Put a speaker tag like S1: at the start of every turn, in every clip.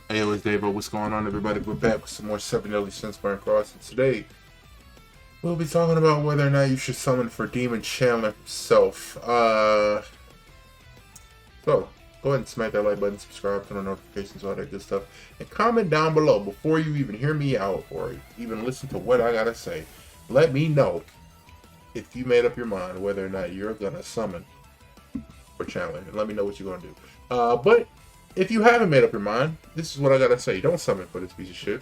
S1: Hey, it's Davo. What's going on, everybody? We're back with some more 7 Deadly Sins Burn Cross. And today, we'll be talking about whether or not you should summon for Demon Chandler himself. So, go ahead and smack that like button, subscribe, turn on notifications, all that good stuff. And comment down below before you even hear me out or even listen to what I gotta say. Let me know if you made up your mind whether or not you're gonna summon for Chandler. And let me know what you're gonna do. But if you haven't made up your mind, this is what I gotta say. Don't summon for this piece of shit.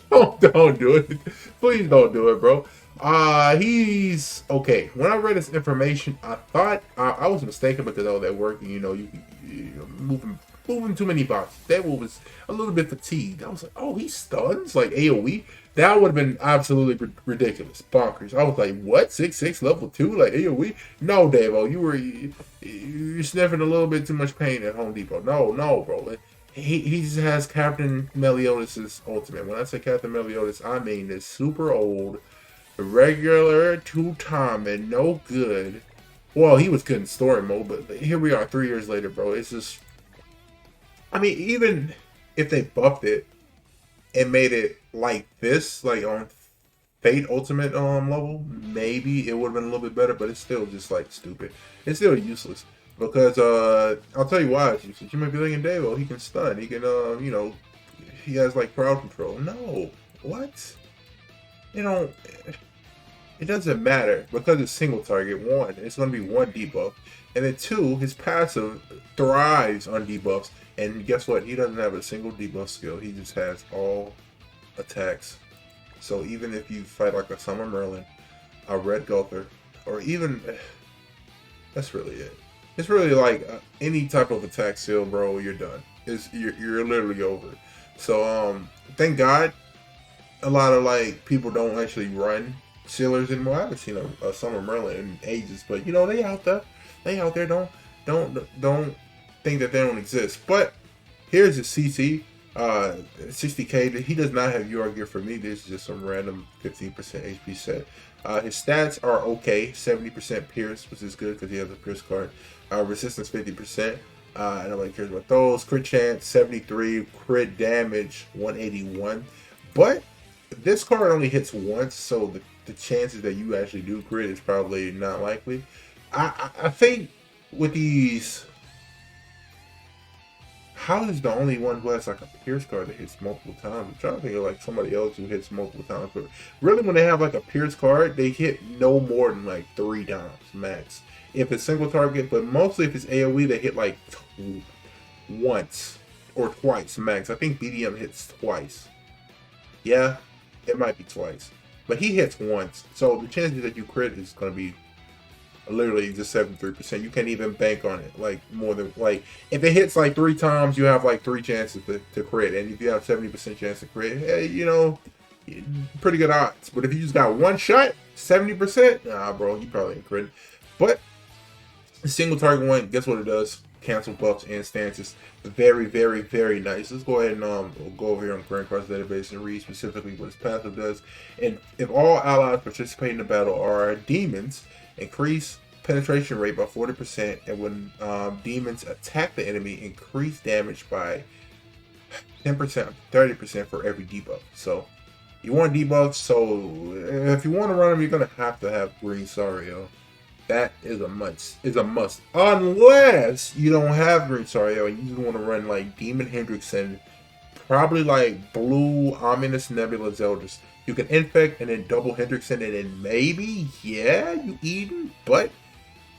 S1: Don't do it. Please don't do it, bro. He's okay. When I read this information, I thought I was mistaken because all that work, you moving too many boxes. That was a little bit fatigued. I was like, oh, he stuns like AOE. That would have been absolutely ridiculous, bonkers. I was like, what? 6/6 level 2 like AOE? No, Davo, you're sniffing a little bit too much pain at Home Depot. No, bro. He just has Captain Meliodas' ultimate. When I say Captain Meliodas, I mean this super old, regular, two-time, and no good. Well, he was good in story mode, but here we are 3 years later, bro. It's just, I mean, even if they buffed it and made it like this, like on Fate Ultimate level, maybe it would have been a little bit better, but it's still just like stupid. It's still useless. Because I'll tell you why it's useless. You might be thinking, Dave, well, he can stun. He can he has like crowd control. No. What? You know, it doesn't matter because it's single target. One, it's gonna be one debuff. And then two, his passive thrives on debuffs. And guess what? He doesn't have a single debuff skill. He just has all attacks. So even if you fight like a Summer Merlin, a Red Gulper, or even that's really it. It's really like any type of attack skill, bro. You're done. You're literally over. So thank God, a lot of like people don't actually run sealers anymore. I haven't seen a Summer Merlin in ages, but they out there. They out there. Don't think that they don't exist. But here's a CC. 60k. He does not have UR gear for me. This is just some random 15% HP set. His stats are okay. 70% Pierce, which is good because he has a Pierce card. Resistance 50%. Nobody cares about those. Crit chance 73. Crit damage 181. But this card only hits once, so the chances that you actually do crit is probably not likely. I think with these, how is the only one who has like a Pierce card that hits multiple times? I'm trying to think of like somebody else who hits multiple times. But really, when they have like a Pierce card, they hit no more than like 3 times max. If it's single target, but mostly if it's AoE, they hit like once or twice max. I think BDM hits twice. Yeah, it might be twice. But he hits once. So the chances that you crit is going to be literally just 73%. You can't even bank on it. Like more than like if it hits like 3 times, you have like 3 chances to crit. And if you have 70% chance to crit, hey, pretty good odds. But if you just got one shot, 70%, nah, bro, you probably ain't crit. But the single target one, guess what it does? Cancel buffs and stances. Very, very, very nice. Let's go ahead and we'll go over here on Grand Cross database and read specifically what his passive does. And if all allies participating in the battle are demons, increase penetration rate by 40%, and when demons attack the enemy, increase damage by 10%, 30% for every debuff. So you want debuffs, so if you want to run them, you're gonna have to have Green Sario. That is a must. Unless you don't have Green Sario and you want to run like Demon Hendrickson, probably like Blue Ominous Nebula Zeldris. You can infect and then double Hendrickson and then maybe, yeah, you Eden, but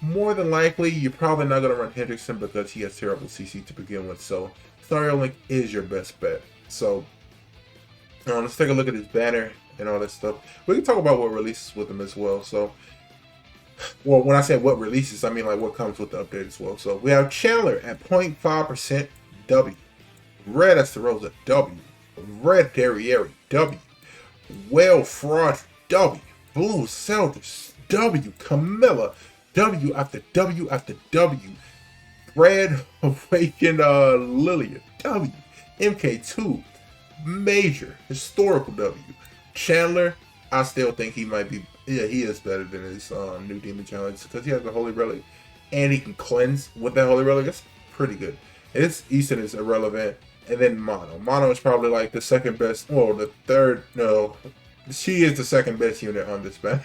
S1: more than likely you're probably not gonna run Hendrickson because he has terrible CC to begin with. So Sario Link is your best bet. So let's take a look at his banner and all that stuff. We can talk about what releases with him as well. So well, when I say what releases, I mean like what comes with the update as well. So we have Chandler at 0.5% W. Red Esterosa W. Red Derriere W. Whale Frost W. Blue Seldris W. Camilla W after W after W. Red Awakened Lilia W. MK2 Major Historical W. Chandler, I still think he might be. Yeah, he is better than his new Demon Challenge because he has the Holy Relic and he can cleanse with that Holy Relic. That's pretty good. His Easton is irrelevant. and then Mono. Mono is probably like the second best. Well, the third. No, she is the second best unit on this banner.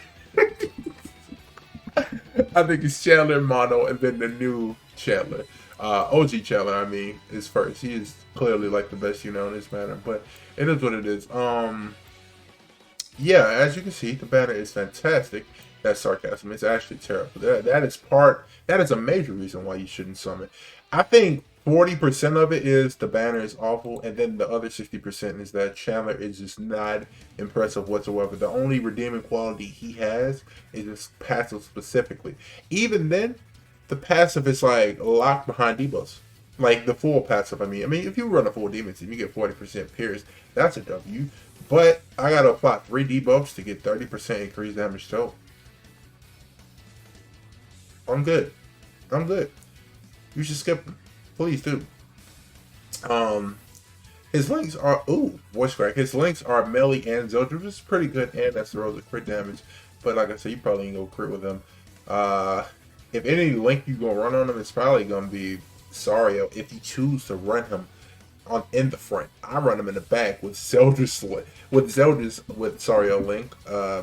S1: I think it's Chandler, Mono, and then the new Chandler. OG Chandler, I mean, is first. He is clearly like the best unit on this banner, but it is what it is. Yeah, as you can see, the banner is fantastic. That's sarcasm. It's actually terrible. That is a major reason why you shouldn't summon. I think 40% of it is the banner is awful, and then the other 60% is that Chandler is just not impressive whatsoever. The only redeeming quality he has is his passive specifically. Even then, the passive is like locked behind debuffs. Like the full passive, I mean, if you run a full demon team, you get 40% pierce. That's a W. But I gotta apply 3 debuffs to get 30% increased damage dealt. I'm good. I'm good. You should skip them. Please do. His links are voice crack. His links are melee and Zildjian, which is pretty good, and that's the rows of crit damage. But like I said, you probably ain't gonna crit with him. If any link you gonna run on him, it's probably gonna be Sario if you choose to run him on in the front. I run him in the back with Sario link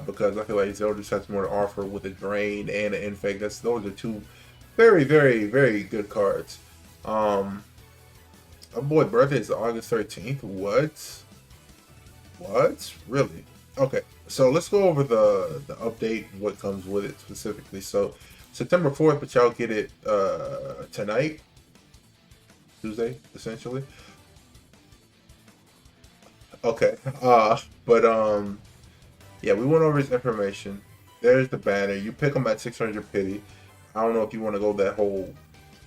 S1: because I feel like Zeldris has more to offer with a drain and an infect. Those are two very, very, very good cards. Oh boy, birthday is August 13th. What? Really? Okay, so let's go over the update, what comes with it specifically. So September 4th, but y'all get it tonight, Tuesday, essentially. Okay. Yeah, we went over his information. There's the banner. You pick him at 600 pity. I don't know if you want to go that whole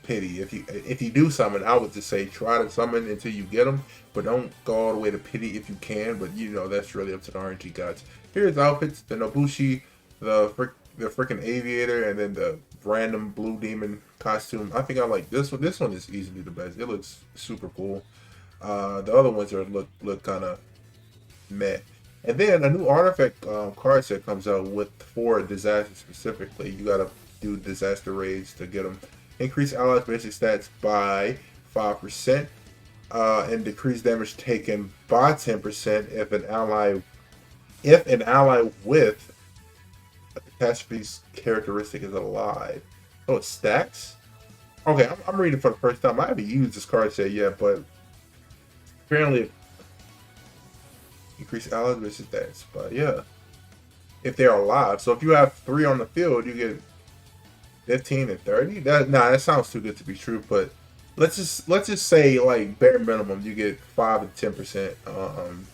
S1: pity. If you do summon, I would just say try to summon until you get him, but don't go all the way to pity if you can. But you know that's really up to the RNG gods. Here's outfits: the Nobushi, the freaking aviator, and then the random blue demon costume. I think I like this one. This one is easily the best. It looks super cool. The other ones are look kind of meh. And then a new artifact card set comes out with 4 disasters specifically. You gotta do disaster raids to get them. Increase allies' basic stats by 5%, and decrease damage taken by 10% if an ally with a catastrophe's characteristic is alive. Oh, it stacks. Okay, I'm reading for the first time. I haven't used this card set yet, but apparently increase allies versus stats. But yeah, if they're alive. So if you have 3 on the field, you get 15 and 30. That sounds too good to be true. But let's just say like bare minimum, you get 5 and 10%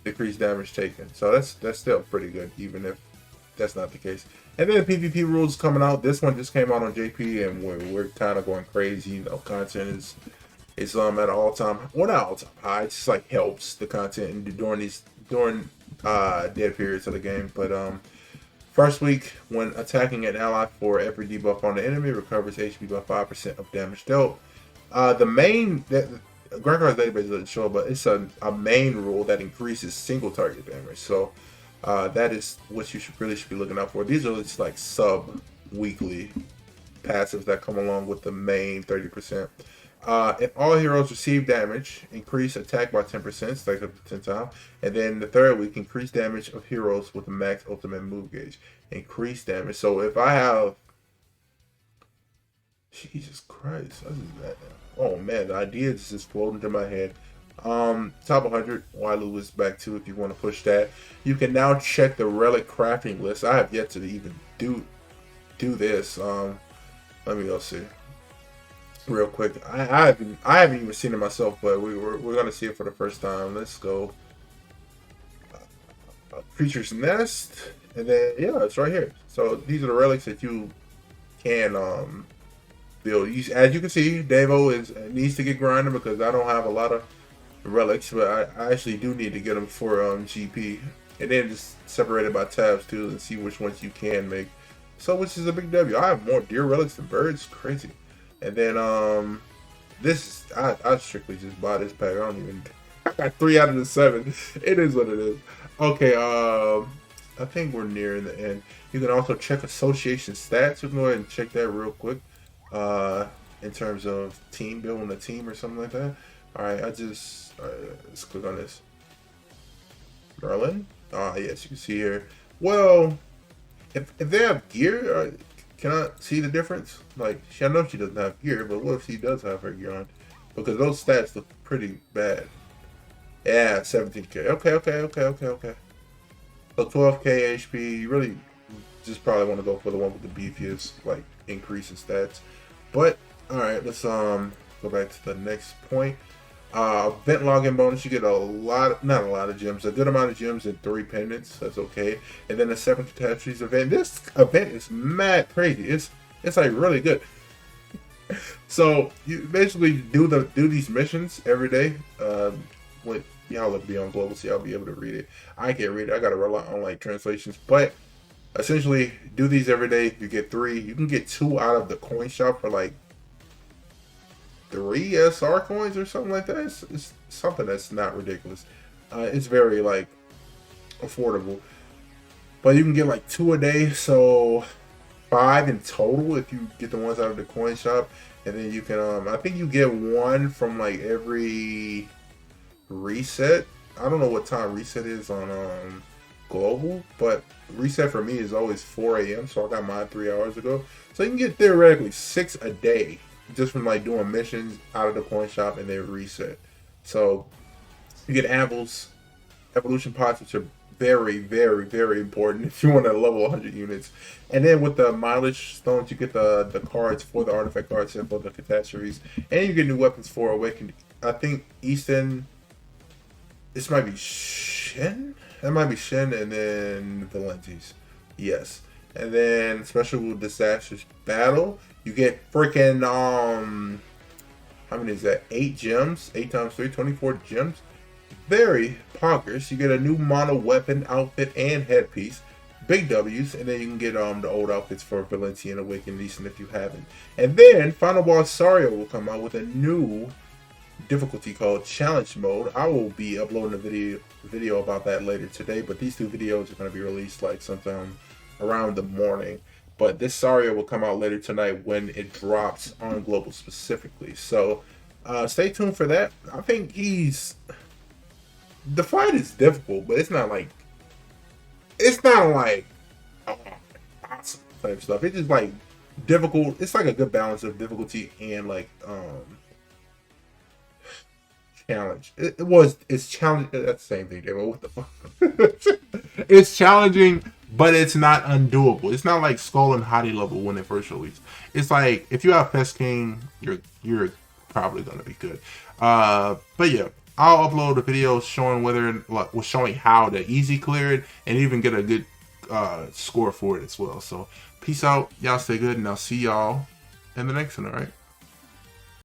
S1: decreased damage taken. So that's still pretty good, even if that's not the case. And then the PvP rules coming out. This one just came out on JP, and we're kind of going crazy. You know, content is at an all-time, well, not all-time high. It's just like helps the content during dead periods of the game. But first week, when attacking an ally for every debuff on the enemy, recovers HP by 5% of damage dealt. The main Grand Card's database doesn't show, but it's a main rule that increases single target damage. So that is what you should be looking out for. These are just like sub-weekly passives that come along with the main 30%. If all heroes receive damage, increase attack by 10%, stack up to 10 times. And then the third week, increase damage of heroes with a max ultimate move gauge. Increase damage. So if I have... Jesus Christ. What is that now? Oh man, the idea is just floating to my head. Top 100, Wailu is back too if you want to push that. You can now check the relic crafting list. I have yet to even do this. Let me go see real quick. I haven't even seen it myself, but we're gonna see it for the first time. Let's go. Creature's Nest, and then yeah, it's right here. So these are the relics that you can build. As you can see, Davo needs to get grinding because I don't have a lot of relics, but I actually do need to get them for GP, and then just separated by tabs too, and see which ones you can make. So which is a big W. I have more deer relics than birds. Crazy. And then this I strictly just bought this pack. I don't even. I got 3 out of the 7. It is what it is. Okay. I think we're near the end. You can also check association stats. We can go ahead and check that real quick. In terms of team building a team or something like that. Alright, let's click on this. Merlin? Yes, you can see here. Well, if they have gear, can I see the difference? Like, I know she doesn't have gear, but what if she does have her gear on? Because those stats look pretty bad. Yeah, 17k. Okay. So 12k HP. You really just probably want to go for the one with the beefiest, like, increase in stats. But all right, let's go back to the next point. Event login bonus. You get not a lot of gems, a good amount of gems and 3 pendants. That's okay. And then the 7 catastrophes event. This event is mad crazy. It's like really good. So you basically do these missions every day. With y'all will be on global, so y'all be able to read it. I can't read it. I gotta rely on like translations, but essentially do these every day. You get 3. You can get 2 out of the coin shop for like 3 SR coins or something like that. It's something that's not ridiculous. It's very like affordable, but you can get like 2 a day, so 5 in total if you get the ones out of the coin shop. And then you can I think you get 1 from like every reset. I don't know what time reset is on global, but reset for me is always 4 a.m. so I got mine 3 hours ago. So you can get theoretically 6 a day just from like doing missions out of the coin shop and then reset. So you get evolution pots, which are very important if you want to level 100 units. And then with the mileage stones, you get the cards for the artifact cards and for the catastrophes, and you get new weapons for awakened. I think Easton. This might be Shen. That might be Shen, and then Valenti's. Yes. And then special disastrous battle. You get freaking how many is that? 8 gems. 8 times 3, 24 gems. Very poggers. You get a new mono weapon outfit and headpiece. Big W's, and then you can get the old outfits for Valenti and Awakened Easton if you haven't. And then Final Boss Sario will come out with a new difficulty called challenge mode. I will be uploading a video about that later today, but these 2 videos are going to be released like sometime around the morning. But this Sario will come out later tonight when it drops on global specifically, so stay tuned for that. I think the fight is difficult, but it's not like awesome type stuff. It's just like difficult. It's like a good balance of difficulty and like challenge. It's challenge. That's the same thing, Davo. What the fuck? It's challenging, but it's not undoable. It's not like Skull and Hottie level when it first released. It's like if you have Pest King, you're probably gonna be good. But yeah, I'll upload a video showing showing how to easy clear it and even get a good score for it as well. So peace out, y'all stay good, and I'll see y'all in the next one. All right.